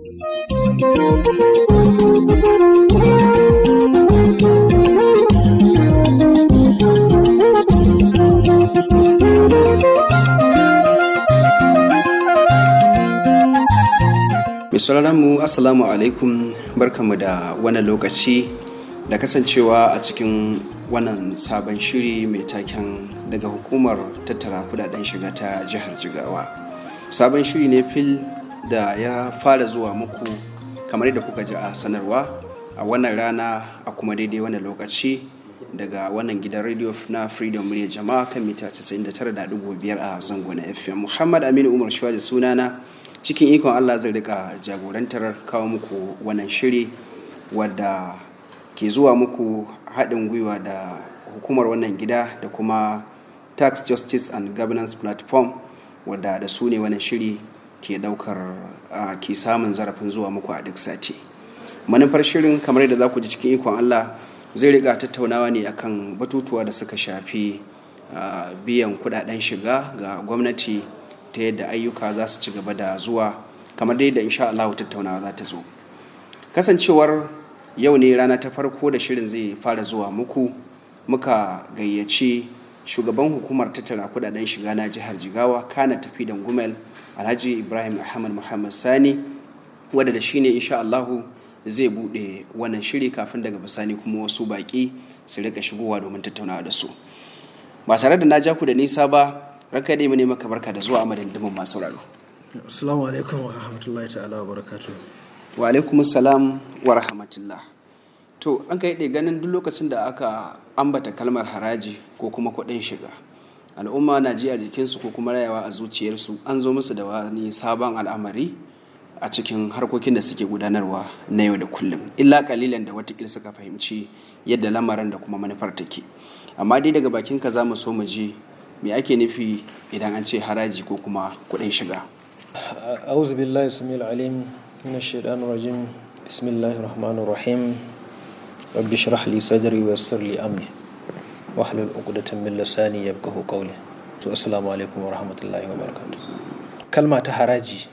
mu assalamu alaikum, barkanmu da wannan lokaci da kasancewa a cikin wannan sabon shiri mai taken daga hukumar tattara kudaden shiga ta jihar Jigawa. Sabon shiri ne fil da ya fara zuwa muku kamar yadda kuka ji a sanarwa a wannan rana a kuma daidai wannan lokaci daga wannan gidan radio na Freedom Murya Jama'a kan mita 99.5 a zango na FM. Muhammad Aminu Umar Shuwa da sunana. Cikin ikon Allah zai rika jagorantar kawo muku wannan shiri wadda ke zuwa muku haɗin gwiwa da hukumar wannan gida da kuma Tax Justice and Governance Platform wadda da su ne wannan shiri ke ɗaukar ke samun zarafin zuwa muku a duk sati. Manufar shirin kamar yadda za ku ji cikin ikon Allah zai rika tattaunawa ne akan batutuwa da suka shafi biyan kuɗaɗen shiga ga gwamnati ta yadda ayyuka za su ci gaba da zuwa kamar dai da insha Allah tattaunawa za ta zo. Kasancewar yau ne rana ta farko da shirin zai fara zuwa muku, muka gayyaci shugaban hukumar tattara kudaden shiga na jihar Jigawa kana tafi da Gumel Alhaji Ibrahim Ahmad Muhammad Sani wanda da shine insha Allah zai bude wannan shiri kafin daga bisani kuma wasu baki su rika shigowa domin tattaunawa da su. Ba tare da na ja ku da nisa ba, ranka dai mu ne maka barka da zuwa a madadin masu sauraro. Assalamu alaikum wa rahmatullahi ta'ala wa barakatuh. Wa alaikum assalam wa rahmatullah. To an kai ganin duk lokacin da aka ambata kalmar haraji ko kuma kuɗin shiga, al'umma na ji a jikinsu ko kuma rayawa a zuciyarsu an zo musu da wani sabon al'amari a cikin harkokin da suke gudanarwa na yau da kullum, illa kalilan da watakila suka fahimci yadda lamarin da kuma manufar take. Amma dai daga bakinka za mu so mu ji me ake nufi idan an ce haraji ko kuma kuɗin shiga. A'udhu billahi samil alim minash shaitanir rajim. Bismillahir rahmanir rahim. Rabbi shrah li sadri wa yassir li amri wahlul 'uqdatan min lisani yafqahu qawli. To assalamu alaikum wa rahmatullahi wa barakatuh. Kalma ta haraji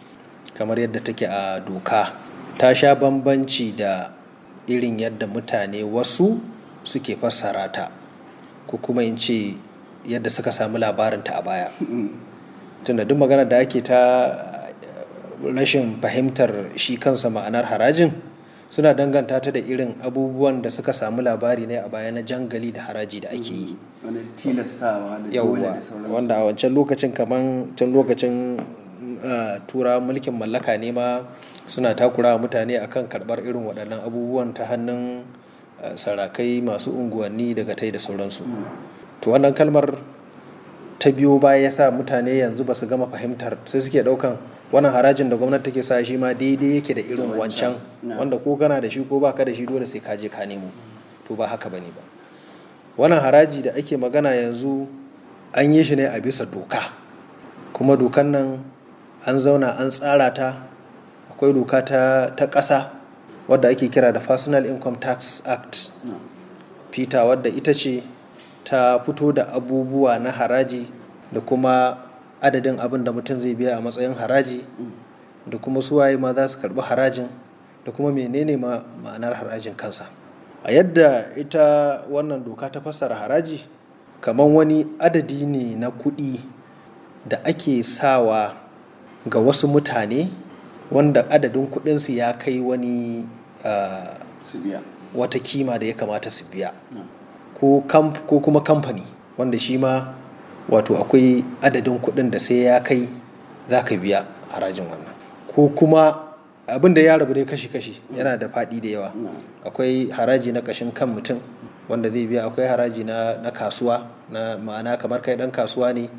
kamar yadda take a doka ta sha bambanci da irin yadda mutane wasu suke fassara ta, ko kuma in ce yadda suka samu labarinta a baya. Tunda duk magana da ake ta rashin fahimtar shi kansa ma'anar harajin suna danganta ta da irin abubuwan da suka samu labari ne a baya na jangali da haraji da ake yi. Wani tilastawa da dole da sauransu. Wanda a wancan lokacin kaman can lokacin tura mulkin mallaka ne ma suna takura mutane akan karɓar irin waɗannan abubuwan ta hannun sarakai masu unguwanni daga tai da sauransu. To wannan kalmar ta biyo baya ya sa mutane yanzu ba su gama fahimtar, sai suke ɗaukan wannan harajin da gwamnati take sa shi ma daidai yake da irin wancan wanda ko kana da shi ko baka da shi dole sai ka je ka nemo. To ba haka bane ba. Wannan haraji da ake magana yanzu an yi shi ne a bisa doka, kuma dokan nan an zauna an tsara ta. Akwai doka ta ƙasa wadda ake kira da Personal Income Tax Act Peter, wadda ita ce ta fito da abubuwa na haraji da kuma adadin abin da mutum zai biya a matsayin haraji da kuma suwaye ma za su karɓi harajin da kuma menene ma ma'anar harajin kansa. A yadda ita wannan doka ta fassara haraji kamar wani adadi ne na kuɗi da ake sawa ga wasu mutane wanda adadin kuɗinsu ya kai wani wata kima da ya kamata su biya. Ko kuma kamfani wanda shi ma wato akwai adadin kuɗin da sai ya kai za ka biya harajin wannan. Ko kuma abin da ya rabu dai kashi-kashi yana da faɗi da yawa. Akwai haraji na ƙashin kan mutum wanda zai biya, akwai haraji na kasuwa, na ma'ana kamar kai ɗan kasuwa ne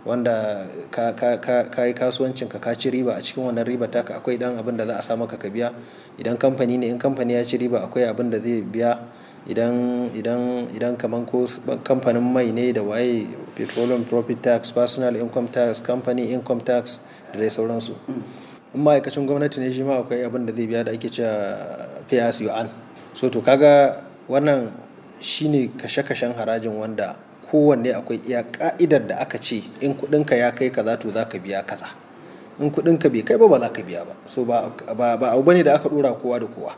wanda ka yi kasuwancinka ka ci riba, a cikin wannan riba taka akwai ɗan abin da za a sa maka ka biya. Idan kamfani ne, in kamfani ya ci riba akwai abin da zai biya. Idan kaman ko kamfanin mai ne da waye, petroleum profit tax, personal income tax, company income tax da dai sauransu. In ma'aikacin gwamnati ne shi ma akwai abin da zai biya da ake cewa pay as you earn. So to kaga wannan shine kashe-kashen harajin wanda kowanne akwai iya ka'idar da aka ce in kuɗinka ya kai kaza to za ka biya kaza. in kuɗinka bai kai ba za ka biya ba. So ba abu bane da aka ɗora kowa da kowa,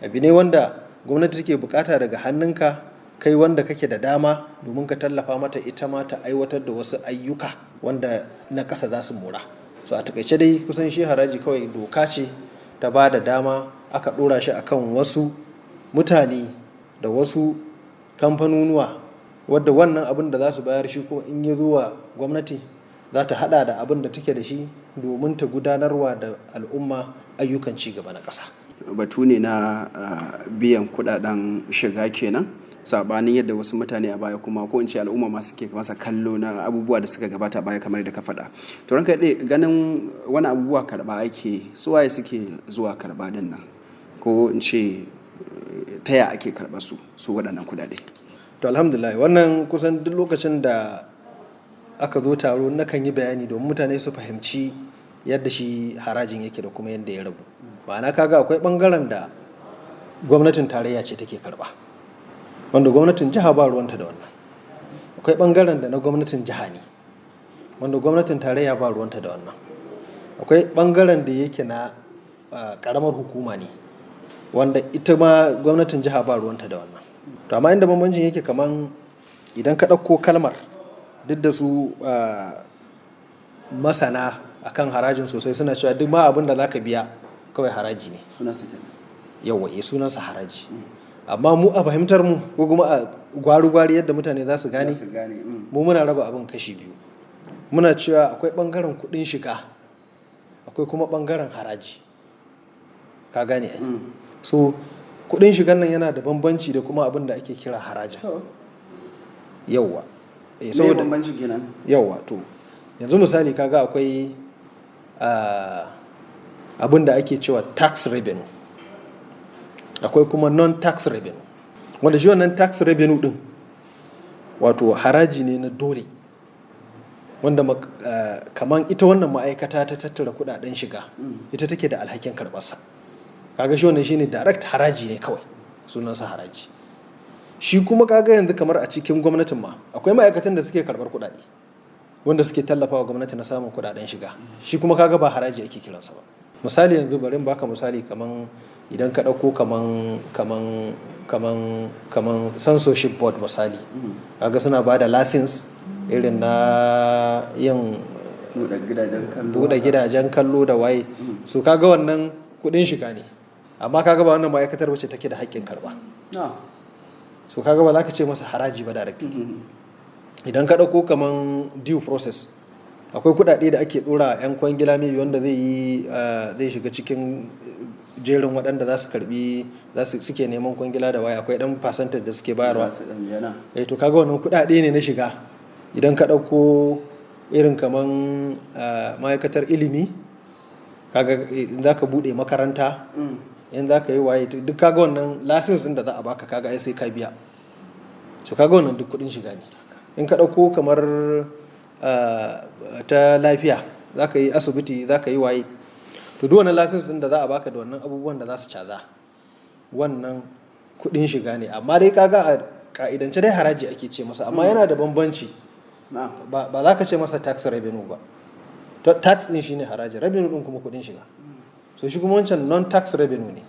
abu ne wanda gwamnati take bukata daga hannunka kai wanda kake da dama domin ka tallafa mata ita ma ta aiwatar da wasu ayyuka wanda na ƙasa za su mora. So a takaice dai kusan shi haraji kawai doka ce ta ba da dama aka ɗora shi akan wasu mutane da wasu kamfanonuwa wadda wannan abin da za su bayar shi kuma in ya zuwa gwamnati za ta hada da abin da take da shi domin ta gudanarwa da al'umma ayyukan ci gaba na ƙasa. Batu ne na biyan kudaden shiga kenan, sabanin yadda wasu mutane a baya kuma ko in ce al'umma ma suke masa kallo na abubuwa da suka gabata baya kamar da ka faɗa. To ranka dai ganin wani abubuwa karba ake, su waye suke zuwa karba din nan, ko in ce ta ya ake karɓar su waɗannan kudade? To alhamdulillah, wannan kusan duk lokacin da aka zo taro nakan yi bayani domin mutane su fahimci yadda shi harajin yake da kuma yadda ya rabu. Ma'ana kaga akwai bangaren da gwamnatin tarayya ce take karba, wanda gwamnatin jiha ba ruwanta da wannan. Akwai bangaren da na gwamnatin jiha ne, wanda gwamnatin tarayya ba ruwanta da wannan. Akwai bangaren da yake na karamar hukuma ne, wanda ita ma gwamnatin jiha ba ruwanta da wannan. To amma inda bambancin yake kaman idan ka ɗauko kalmar, duk da su masana akan harajin sosai suna cewa duk ma abin da za ka biya kawai haraji ne. Yawwa, sunansa haraji. Amma mu a fahimtar mu ko kuma a gwari-gwari yadda mutane za su gane, mu muna raba abin kashi biyu. Muna cewa akwai ɓangaren kuɗin shiga, akwai kuma ɓangaren haraji. Ka gane ai? So kuɗin shigan nan yana da bambanci da kuma abin da ake kira harajin. Yawwa. Me bambanci kenan? Yawwa, to yanzu misali kaga akwai abin da ake cewa tax revenue, akwai kuma non-tax revenue, wanda shi wannan tax revenue din wato haraji ne na dole, wanda kaman ita wannan ma'aikata ta tattara kudaden shiga ita take da alhakin karbarsa. Kaga shi wannan shine direct haraji ne kawai, sunansa haraji. Shi kuma kaga yanzu kamar a cikin gwamnatin ma akwai ma'aikatan da suke karbar kudade wanda suke tallafawa gwamnati na samun kudaden shiga, shi kuma kaga ba haraji ake kiransa ba. Misali yanzu bari in baka misali, kaman idan ka dauko kaman censorship board misali, kaga suna bada license irin na yin buɗe gidajen kallo da waye. So kaga wannan kudin shiga ne, amma kaga ba wannan ma'aikatar wacce take da haƙƙin karba. So kaga ba za ka ce masa haraji ba directly. Idan ka ɗauko kaman due process, akwai kuɗaɗe da ake ɗora 'yan kwangila mai wanda zai shiga cikin jerin waɗanda za su karbi suke neman kwangila da waya, akwai ɗan percentage da suke bayarwa. To kaga wannan kuɗaɗe ne na shiga. Idan ka ɗauko irin kaman ma'aikatar ilimi, kaga za ka buɗe makaranta, in za ka yi waye, duk kaga wannan license da za a baka kaga ai sai ka biya. So kaga wannan duk kuɗin shiga ne. In ka ɗauko kamar ta lafiya, za ka yi asibiti, za ka yi waye, to duk wannan license da za a baka da wannan abubuwan da za su caza, wannan kuɗin shiga ne. Amma dai kaga a ka'idance dai haraji ake ce masa, amma yana da bambanci. Ba za ka ce masa tax revenue ba. Tax din shine haraji, revenue din kuma kuɗin shiga. So shi kuma wancan non tax revenue ne,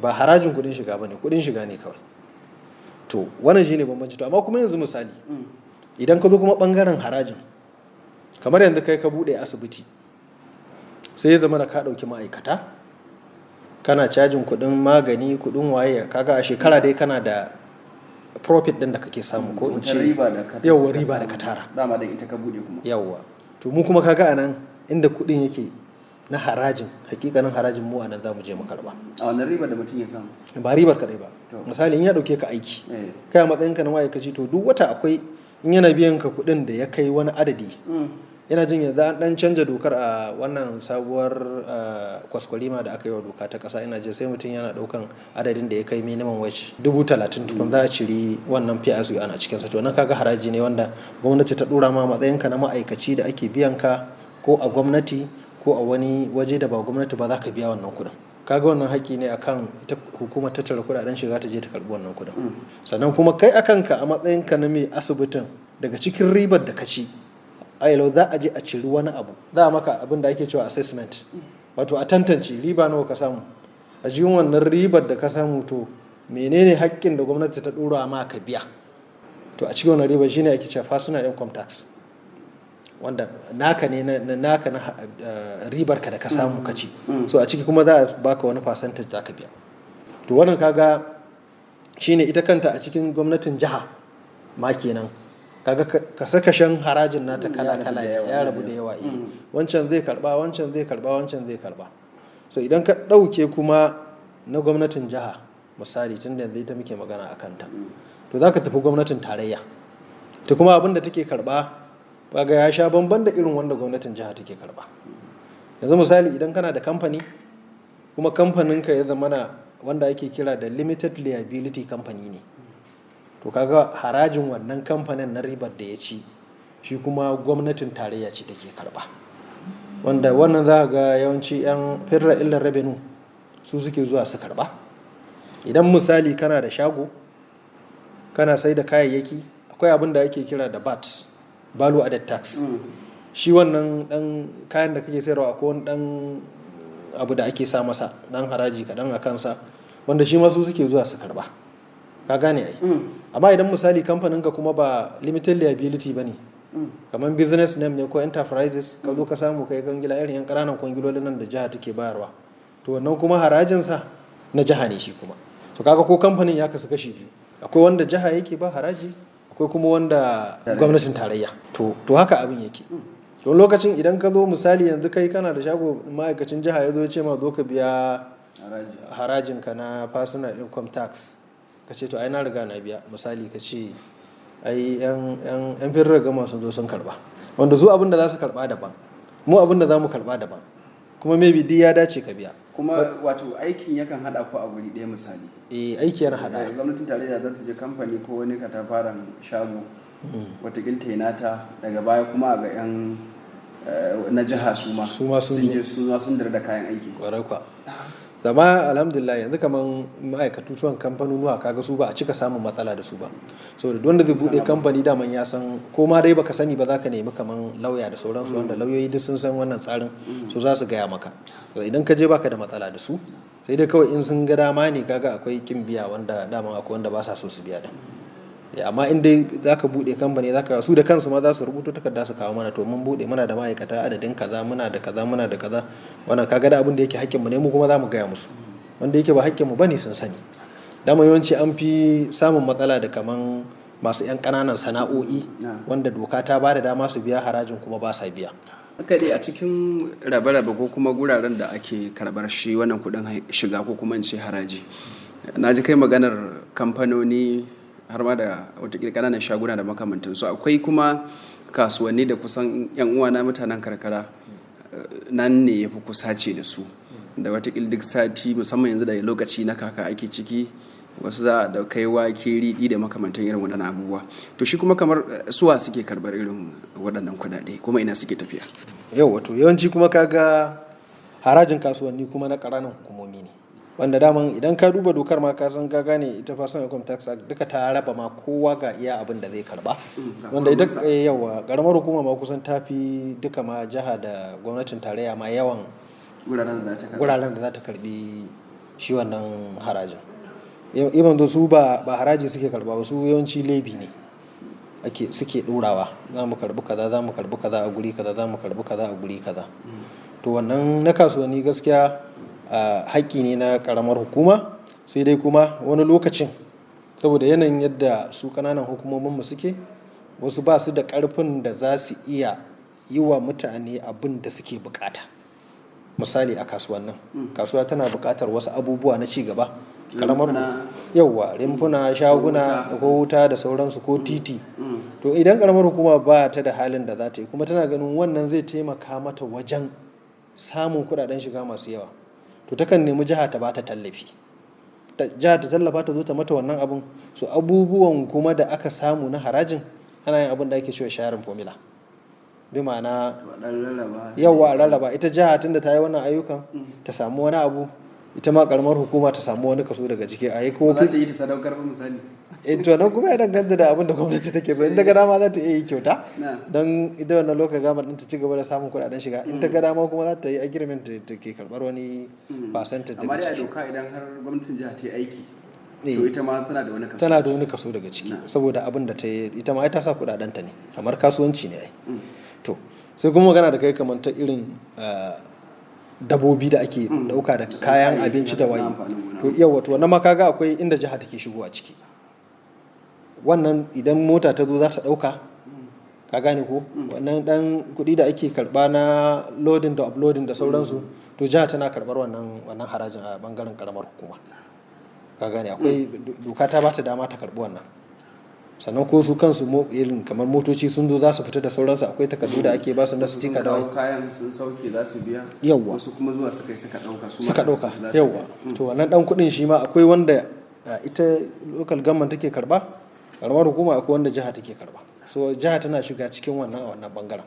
ba harajin kuɗin shiga bane, kuɗin shiga ne kawai. To wannan shine bambanci. To amma kuma yanzu misali, idan ka zo kuma bangaren harajin, kamar yanzu kai ka bude asibiti, sai ya zama da ka dauki ma'aikata, kana cajin kuɗin magani, kuɗin waye, kaga a shekara dai kana da profit din da kake samu, ko in ce riba da ka tara. Dama da ita ka bude kuma. Yawwa. To mu kuma kaga anan inda kuɗin yake na harajin, hakikanin harajin mu anan za mu je mu karba. A wannan ribar da mutum ya samu? Ba ribar kadai ba. Misali in ya dauke ka aiki, kai a matsayinka na ma'aikaci, to duk wata akwai in yana biyan ka kuɗin da ya kai wani adadi. Yana jin yanzu an dan canja dokar a wannan sabuwar kwaskwarima da aka yi wa doka ta ƙasa, ina jin sai mutum yana ɗaukan adadin da ya kai minimum wage 30,000 tukun za a ciri wannan PSU ana cikinsa. To nan kaga haraji ne wanda gwamnati ta ɗora ma matsayinka na ma'aikaci da ake biyan ka ko a gwamnati ko a wani waje da ba gwamnati ba, za ka biya wannan kuɗin. Kaga wannan haƙƙi ne akan ita hukumar tattara kuɗaɗen shiga ta je ta karɓi wannan kuɗin. Sannan kuma kai akan ka a matsayinka na mai asibitin, daga cikin ribar da ka ci ailau za a je a ciri wani abu, za a maka abin da ake cewa assessment, wato a tantance riba nawa ka samu, a cikin wannan ribar da ka samu to menene haƙƙin da gwamnati ta ɗora ma ka biya. To a cikin wannan ribar shine ake cewa personal income tax, wanda naka ne na ribar ka da ka samu ka ci, so a ciki kuma za a baka wani percentage za ka biya. To wannan kaga shine ita kanta a cikin gwamnatin jiha ma kenan, kaga kashe-kashen harajin nata kala-kala ya rabu da yawa. Wancan zai karba, wancan zai karba, wancan zai karba. So idan ka ɗauke kuma na gwamnatin jiha misali, tun da yanzu ita muke magana a kanta, to za ka tafi gwamnatin tarayya, ta kuma abin da take karba kaga ya sha bamban da irin wanda gwamnatin jiha take karba. Yanzu misali idan kana da kamfani kuma kamfaninka ya zamana wanda ake kira da limited liability company ne, to kaga harajin wannan kamfanin na ribar da ya ci shi kuma gwamnatin tarayya ce take karba, wanda wannan za ga yawanci 'yan federal illar revenue su suke zuwa su karba. Idan misali kana da shago kana sai da kayayyaki, akwai abin da ake kira da VAT, value added tax. Shi wannan dan kayan da kake sayarwa akwai wani dan abu da ake sa masa dan haraji kadan a kansa, wanda shi ma su suke zuwa su karba, ka gane ai. Amma idan misali kamfaninka kuma ba limited liability bane, kamar business name ne ko enterprises, ka zo ka samu kai kwangila irin yan ƙananan kwangilolin nan da jiha take bayarwa, to wannan kuma harajinsa na jiha ne shi kuma. To kaga ko kamfanin ya kasu kashi biyu, akwai wanda jiha yake ba haraji, akwai kuma wanda gwamnatin tarayya. To haka abin yake. Don lokacin idan ka zo misali yanzu kai kana da shago, ma'aikacin jiha ya zo ya ce ma zo ka biya harajinka na personal income tax, ka ce to ai na riga na biya, misali ka ce ai yan firar gama sun zo sun karba, wanda su abin da za su karba daban, mu abin da za mu karba daban, kuma maybe duk ya dace ka biya. Kuma wato aikin yakan hada ku a wuri ɗaya misali. Aiki yana hada. Gwamnatin tarayya za ta je kamfani ko wani katafaren shago, watakil nata, daga baya kuma ga yan na jiha su ma sun je sun dira da kayan aiki. Kwarai kwa. Zama alhamdulillah yanzu kaman ma'aikatutuwan kamfanonuwa kaga su ba a cika samun matsala da su ba, saboda wanda zai bude kamfani daman ya san, ko ma dai baka sani ba za ka nemi kaman lauya da sauransu, wanda lauyoyi duk sun san wannan tsarin, su za su gaya maka. Idan ka je baka da matsala da su, sai dai kawai in sun ga dama ne kaga akwai kin biya, wanda daman akwai wanda ba sa so su biya da. Amma in dai za ka buɗe kamfani, za ka su da kansu ma za su rubuto takarda su kawo mana, to mun buɗe muna da ma'aikata adadin kaza, muna da kaza, muna da kaza, wannan kaga da abin da yake hakkinmu ne mu kuma za mu gaya musu, wanda yake ba hakkinmu bane sun sani. Dama yawanci an fi samun matsala da kaman masu 'yan ƙananan sana'o'i, wanda doka ta ba da dama su biya harajin kuma ba sa biya. Haka dai a cikin rabe-rabe ko kuma guraren da ake karɓar shi wannan kuɗin shiga ko kuma in ce haraji, na ji kai maganar kamfanoni har ma da watakila ƙananan shaguna da makamantansu. Akwai kuma kasuwanni da kusan 'yan uwa na mutanen karkara nan ne ya fi kusace da su, da watakila duk sati, musamman yanzu da lokaci na kaka ake ciki, wasu za a da kai wake, riɗi da makamantan irin waɗannan abubuwa. To shi kuma kamar suwa suke karɓar irin waɗannan kuɗaɗe kuma ina suke tafiya? Yau wato yawanci kuma kaga harajin kasuwanni kuma na ƙananan hukumomi ne, wanda daman idan ka duba dokar ma ka san ka gane ita personal income tax duka ta raba ma kowa ga iya abin da zai karba, wanda ita yawa karamar hukuma ma kusan tafi duka ma jiha da gwamnatin tarayya ma yawan guraren da za ta karbi shi wannan harajin. Even though su ba haraji suke karba ba, su yawanci laifi ne suke ɗorawa, za mu karbi kaza, za mu karbi kaza a guri kaza, za mu karbi kaza a guri kaza. To wannan na kasuwanni gaskiya haƙƙi ne na ƙaramar hukuma, sai dai kuma wani lokacin saboda yanayin yadda su ƙananan hukumominmu suke, wasu ba su da ƙarfin da za su iya yi wa mutane abin da suke bukata. Misali a kasuwannin, kasuwa tana buƙatar wasu abubuwa na ci gaba, ƙaramar yawa rimfuna, shaguna ko wuta da sauransu ko titi. To idan ƙaramar hukuma ba ta da halin da za ta yi, kuma tana ganin wannan zai taimaka mata wajen samun kuɗaɗen shiga masu yawa, to takan nemi jiha ta bata tallafi, jiha ta tallafa ta zo ta mata wannan abun. So abubuwan kuma da aka samu na harajin ana yin abin da ake cewa sharing formula, bi ma'ana yawa rarraba, ita jiha tunda ta yi wannan ayyukan ta samu wani abu, ita ma karamar hukuma ta samu wani kaso daga ciki. A yi ko za ta yi ta sadaukar ba misali to nan kuma ya danganta da abin da gwamnati take so in ta ga dama za ta iya yi kyauta don ita wannan lokacin gama din ta ci gaba da samun kuɗaɗen shiga in ta ga dama kuma za ta yi agreement da ke karɓar wani percentage amma dai a doka idan har gwamnatin jiha ta yi aiki to ita ma tana da wani kaso daga ciki saboda abin da ta yi ita ma ta sa kuɗaɗen ta ne kamar kasuwanci ne ai to sai kuma magana da kai kamar ta irin dabobi da ake dauka da kayan abinci da waye to yawa to wannan ma kaga akwai inda jiha take shigo a ciki wannan idan mota ta zo za ta dauka ka gane ko wannan dan kuɗi da ake karba na loading da uploading da sauransu to jiha tana karbar wannan harajin a bangaren karamar hukuma ka gane akwai doka ta bata dama ta karbi wannan sannan ko su kansu irin kamar motoci sun zo za su fita da sauransu akwai takardu da ake ba su na stika da kayan sun sauke za su biya yawa wasu kuma zuwa suka dauka yawa to wannan dan kudin shi ma akwai wanda ita local government take karba karamar hukuma akwai wanda jiha take karba so jiha tana shiga cikin wannan bangaren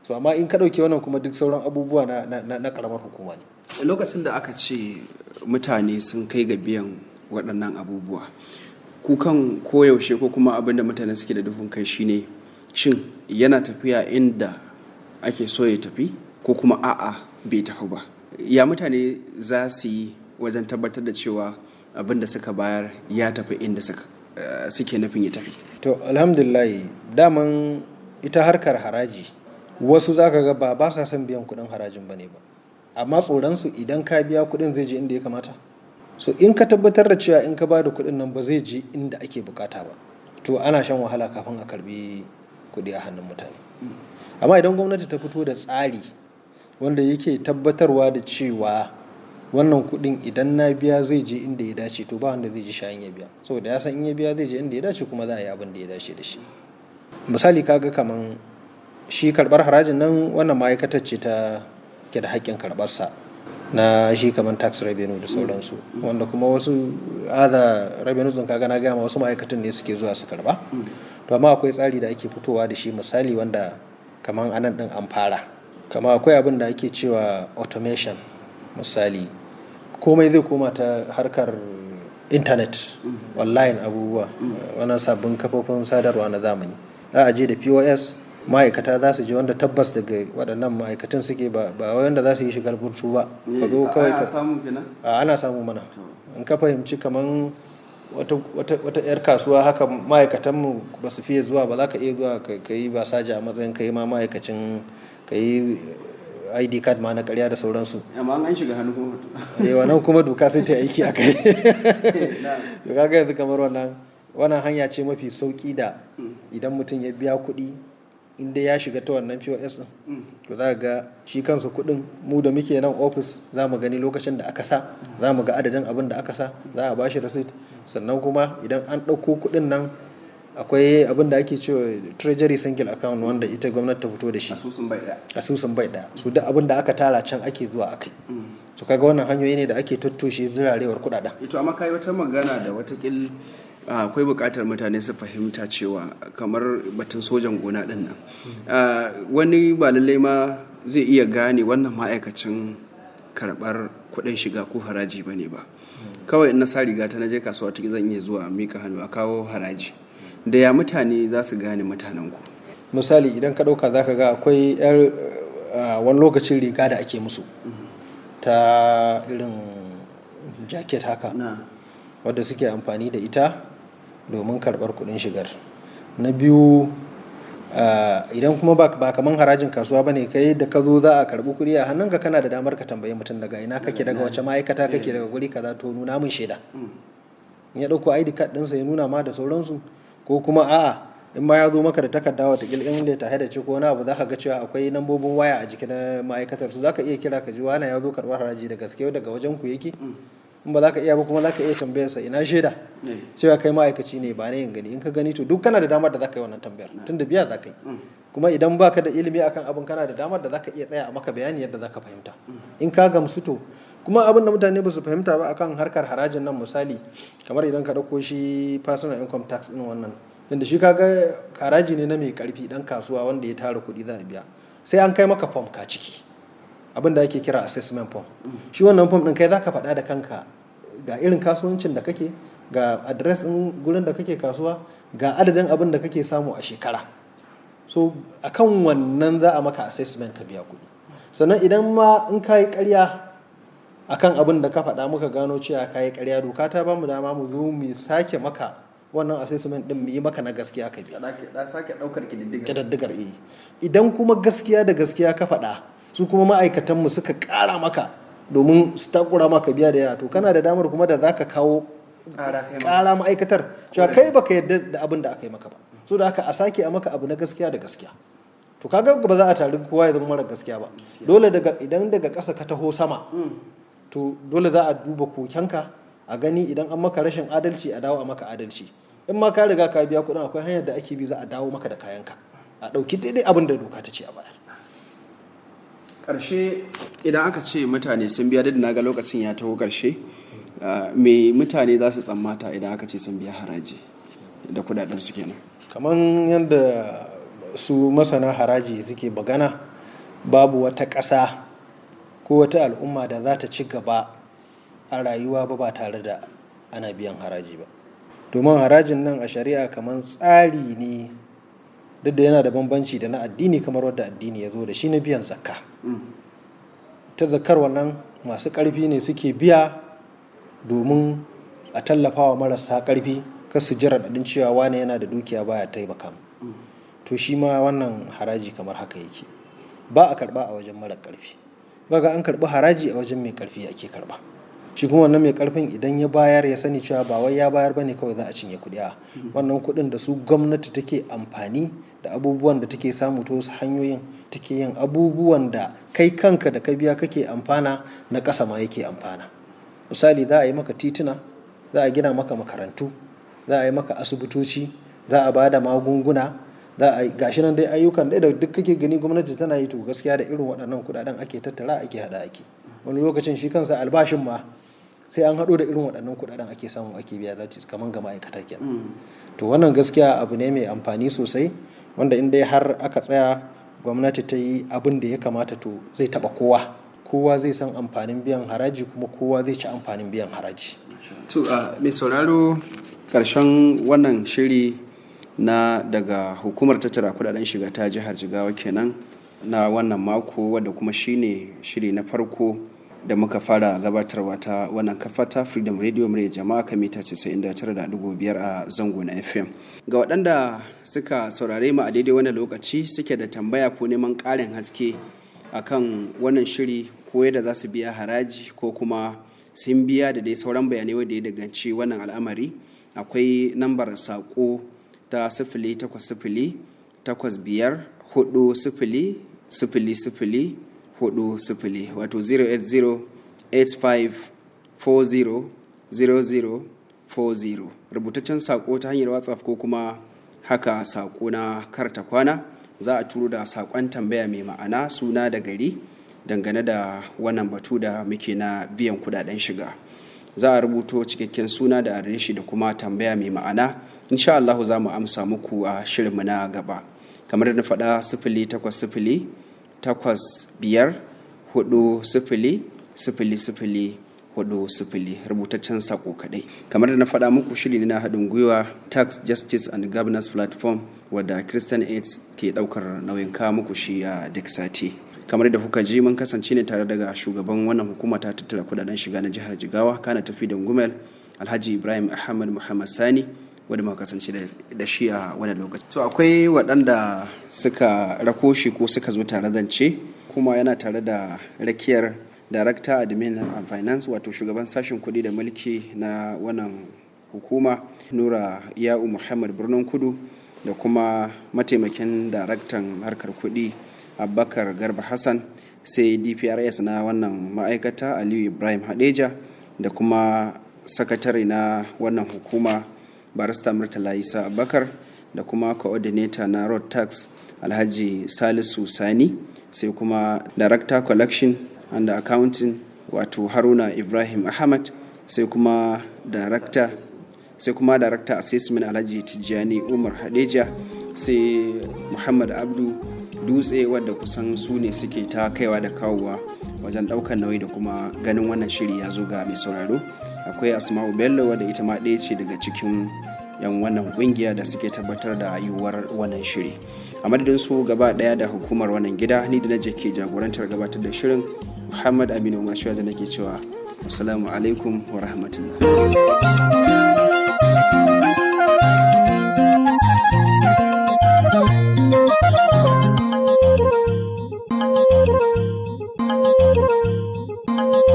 so amma in ka dauke wannan kuma duk sauran abubuwa na karamar hukuma ne lokacin da aka ce mutane sun kai ga biyan waɗannan abubuwa kukan koyaushe ko kuma abinda mutane suke da dufin kai shine shin yana tafiya inda ake so ya tafi ko kuma a'a bai tafi ba ya mutane za su yi wajen tabbatar da cewa abinda suka bayar ya tafi inda suke nufin ya tafi to alhamdulillah daman ita harkar haraji wasu zaka ga ba sa son biyan kudin harajin bane ba amma tsoronsu idan ka biya kudin zai je inda ya kamata so in ka tabbatar da cewa in ka ba da kuɗin nan ba zai je inda ake bukata ba to ana shan wahala kafin a karbi kuɗi a hannun mutane amma idan gwamnati ta fito da tsari wanda yake tabbatarwa da cewa wannan kuɗin idan na biya zai je inda ya dace to ba wanda zai ji shayin ya biya saboda ya san in ya biya zai je inda ya dace kuma za a yi abin da ya dace da shi misali kaga kaman shi karɓar harajin nan wannan ma'aikatar ce ta ke da haƙƙin karɓarsa na shi kamar tax revenue da sauransu wanda kuma wasu revenue sun kaga na gama wasu ma'aikatan ne suke zuwa su karba to amma akwai tsari da ake fitowa da shi misali wanda kamar anan din an fara kamar akwai abin da ake cewa automation misali komai zai koma ta harkar internet online abubuwa wannan sabbin kafofin sadarwa na zamani za a je da POS ma'aikata za su je wanda tabbas daga waɗannan ma'aikatan suke ba wanda za su yi shigar burtu ba ka zo kawai ana samu mana in ka fahimci kaman wata yar kasuwa haka ma'aikatanmu ba su fiye zuwa ba za ka iya zuwa ka yi ba saja a matsayin ka yi ma ma'aikacin ka yi ID card ma na ƙarya da sauransu amma an shiga hannu kuma wannan kuma doka sai ta aiki a kai to kaga yanzu kamar wannan hanya ce mafi sauki da idan mutum ya biya kuɗi inda ya shiga ta wannan POS din to za ga shi kansa kuɗin mu da muke nan office za mu gani lokacin da aka sa za mu ga adadin abin da aka sa za a bashi receipt sannan kuma idan an ɗauko kuɗin nan akwai abin da ake cewa treasury single account wanda ita gwamnati ta fito da shi asusun bai daya su duk abin da aka tara can ake zuwa akai to kaga wannan hanyoyi ne da ake tattoshe zirarewar kuɗaɗen ito amma kai wata magana da watakil akwai buƙatar mutane su fahimta cewa kamar batun sojan gona ɗin nan wani ba lallai ma zai iya gane wannan ma'aikacin karɓar kuɗin shiga ko haraji ba ne ba kawai in na sa riga ta na je kasuwa ta zan iya zuwa mika hannu a kawo haraji da ya mutane za su gane mutanen ku misali idan ka ɗauka za ka ga akwai wani lokacin riga da ake musu ta irin jaket haka wadda suke amfani da ita domin karɓar kuɗin shigar na biyu idan kuma ba kaman harajin kasuwa bane kai da ka zo za a karɓi kuɗi a hannunka kana da damar ka tambayi mutum daga ina kake daga wace ma'aikata kake daga guri kaza to nuna min shaida in ya ɗauko ID card ɗinsa ya nuna ma da sauransu ko kuma a'a in ma ya zo maka da takarda wata in da ta haida ce ko wani abu za ka ga cewa akwai nambobin waya a jikin ma'aikatar su za ka iya kira ka ji wani ya zo karɓar haraji da gaske daga wajen ku yake in ba za ka iya ba kuma za ka iya tambayar sa ina shaida cewa kai ma'aikaci ne ba ne yin gani in ka gani to duk kana da damar da za ka yi wannan tambayar tun da biya za ka yi kuma idan ba ka da ilimi akan abin kana da damar da za ka iya tsaya a maka bayani yadda za ka fahimta in ka gamsu to kuma abin da mutane ba su fahimta ba akan harkar harajin nan misali kamar idan ka ɗauko shi personal income tax ɗin wannan tunda shi kaga haraji ne na mai karfi dan kasuwa wanda ya tara kuɗi za a biya sai an kai maka form ka ciki abin da ake kira assessment form shi wannan form din kai zaka faɗa da kanka ga irin kasuwancin da kake ga adres ɗin gurin da kake kasuwa, ga adadin abin da kake samu a shekara. So akan wannan za a maka assessment ka biya kuɗi. Sannan idan ma in ka yi ƙarya akan abin da ka faɗa muka gano cewa ka yi ƙarya, doka ta ba mu dama mu zo mu sake maka wannan assessment ɗin mu yi maka na gaskiya ka biya. Da sake ɗaukar ƙididdigar. Idan kuma gaskiya da gaskiya ka faɗa, su kuma ma'aikatanmu suka ƙara maka domin su takura maka biya da yawa, to kana da damar kuma da za ka kawo ƙara ma'aikatar cewa kai baka yarda da abin da aka yi maka ba, so da haka a sake a maka abu na gaskiya da gaskiya. To kaga ba za a tare kowa ya zama mara gaskiya ba, dole idan daga ƙasa ka taho sama, to dole za a duba kokenka a gani idan an maka rashin adalci a dawo a maka adalci. In ma ka riga ka biya kuɗin, akwai hanyar da ake bi za a dawo maka da kayanka, a ɗauki daidai abin da doka ta ce a bayar. Ƙarshe idan aka ce mutane sun biya, da na ga lokacin ya taho ƙarshe, me mutane za su tsammata idan aka ce sun biya haraji da kudaden su kenan? Kamar yadda su masana haraji suke magana, babu wata ƙasa ko wata al'umma da za ta ci gaba a rayuwa ba tare da ana biyan haraji ba. Domin harajin nan a shari'a kamar tsari ne, duk da yana da bambanci da na addini, kamar wadda addini ya zo da shi na biyan zakka. Ta zakkar wannan masu ƙarfi ne suke biya domin a tallafawa marasa ƙarfi, kar su ji raɗaɗin cewa wane yana da dukiya baya taimaka mu. To shi ma wannan haraji kamar haka yake, ba a karɓa a wajen mara ƙarfi. Kaga an karɓi haraji a wajen mai ƙarfi ake karɓa. Shi kuma wannan mai ƙarfin idan ya bayar, ya sani cewa ba wai ya bayar bane kawai za a cinye kuɗi a wannan kuɗin da su gwamnati take amfani da abubuwan da take samu ta wasu hanyoyin, take yin abubuwan da kai kanka da ka biya kake amfana, na ƙasa ma yake amfana. Misali, za a yi maka tituna, za a gina maka makarantu, za a yi maka asibitoci, za a ba da magunguna, za a yi gashi nan dai ayyukan da duk kake gani gwamnati tana yi. To gaskiya da irin waɗannan kuɗaɗen ake tattara, ake haɗa ake. Wani lokacin shi kansa albashin ma sai an haɗo da irin waɗannan kuɗaɗen ake samu ake biya, za kamar ga ma'aikata kenan. To wannan gaskiya abu ne mai amfani sosai, wanda in dai har aka tsaya gwamnati ta yi abin da ya kamata, to zai taɓa kowa zai san amfanin biyan haraji, kuma kowa zai ci amfanin biyan haraji. To mai sauraro, ƙarshen wannan shiri na daga hukumar tattara kudaden shiga ta jihar Jigawa kenan na wannan mako, wadda kuma shine shiri na farko da muka fara gabatarwa ta wannan kafa ta Freedom Radio murya jama'a kan mita 99.5 a zango na FM. Ga waɗanda suka saurare mu a daidai wannan lokaci suke da tambaya ko neman ƙarin haske akan wannan shiri, ko yadda za su biya haraji ko kuma sun biya da dai sauran bayanai wanda ya danganci wannan al'amari, akwai lambar saƙo ta 08085400040, wato 08085400040. Rubutaccen saƙo ta hanyar WhatsApp ko kuma haka saƙo na karta kwana, za a turo da saƙon tambaya mai ma'ana, suna da gari dangane da wannan batu da muke na biyan kudaden shiga. Za a rubuto cikakken suna da adireshi da kuma tambaya mai ma'ana. Insha Allah za mu amsa muku a shirinmu na gaba. Kamar da na faɗa, 08085400040, rubutaccen sako kadai. Kamar da na faɗa muku, shiri ne na haɗin gwiwa Tax Justice and Governance Platform, wadda Christian AIDS ke ɗaukar nauyin kawo muku shi a duk sati. Kamar da kuka ji, mun kasance ne tare daga shugaban wannan hukuma ta tattara kudaden shiga na jihar Jigawa, kana tafi da Gumel, Alhaji Ibrahim Ahmad Muhammad Sani, wanda muka kasance da shi a wannan lokaci. To akwai waɗanda suka rako shi ko suka zo tare zance, kuma yana tare da rakiyar Director Admin and Finance, wato shugaban sashen kuɗi da mulki na wannan hukuma, Nura Ya'u Muhammad Birnin Kudu, da kuma mataimakin daraktan harkar kuɗi Abubakar Garba Hassan, sai DPRS na wannan ma'aikata Aliyu Ibrahim Hadeja, da kuma sakatare na wannan hukuma Barista Murtala Isa Abubakar, da kuma coordinator na Road Tax Alhaji Salisu Sani, sai kuma Director Collection and Accounting wato Haruna Ibrahim Ahmad, sai kuma Director Assessment Alhaji Tijjani Umar Hadeja, sai Muhammad Abdu dutse, wadda kusan su ne suke ta kaiwa da kawowa wajen ɗaukar nauyi da kuma ganin wannan shiri ya zo ga mai sauraro. Akwai Asma'u Bello, wadda ita ma ɗaya ce daga cikin 'yan wannan ƙungiya da suke tabbatar da yiwuwar wannan shiri. A madadin su gaba ɗaya da hukumar wannan gida, ni da na ke jagorantar gabatar da shirin, Muhammad Aminu Mashuwa, da nake cewa assalamu alaikum wa rahmatullah.